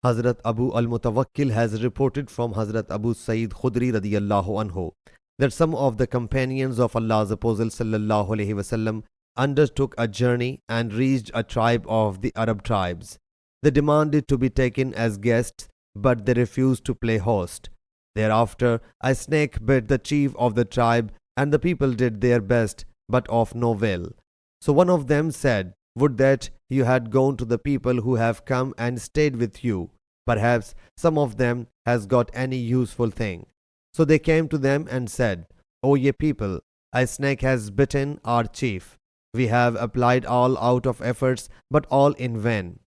Hazrat Abu al-Mutawakkil has reported from Hazrat Abu Sa'id Khudri radiyallahu anhu that some of the companions of Allah's Apostle sallallahu alaihi wasallam undertook a journey and reached a tribe of the Arab tribes. They demanded to be taken as guests, but they refused to play host. Thereafter, a snake bit the chief of the tribe, and the people did their best, but of no avail. So one of them said, "Would that you had gone to the people who have come and stayed with you. Perhaps some of them has got any useful thing." So they came to them and said, "O ye people, a snake has bitten our chief. We have applied all out of efforts, but all in vain.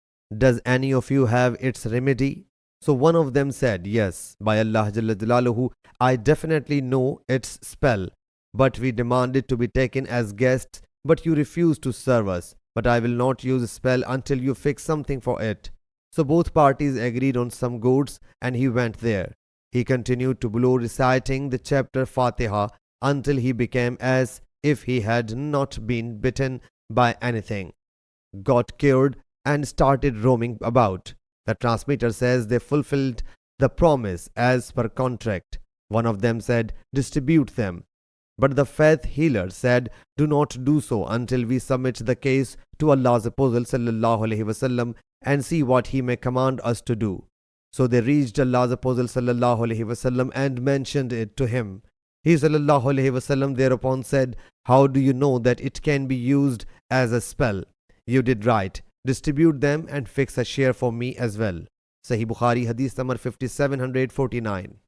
Does any of you have its remedy?" So one of them said, "Yes, by Allah Jalla Jalaluhu, I definitely know its spell. But we demanded to be taken as guests, but you refused to serve us. But I will not use a spell until you fix something for it." So both parties agreed on some goats, and he went there. He continued to blow, reciting the chapter Fatiha until he became as if he had not been bitten by anything, got cured, and started roaming about. The transmitter says they fulfilled the promise as per contract. One of them said, "Distribute them." But the faith healer said, "Do not do so until we submit the case to Allah's Apostle sallallahu alaihi wasallam and see what he may command us to do." So they reached Allah's Apostle sallallahu alaihi wasallam and mentioned it to him. He sallallahu alaihi wasallam thereupon said, "How do you know that it can be used as a spell? You did right. Distribute them and fix a share for me as well." Sahih Bukhari Hadith number 5749.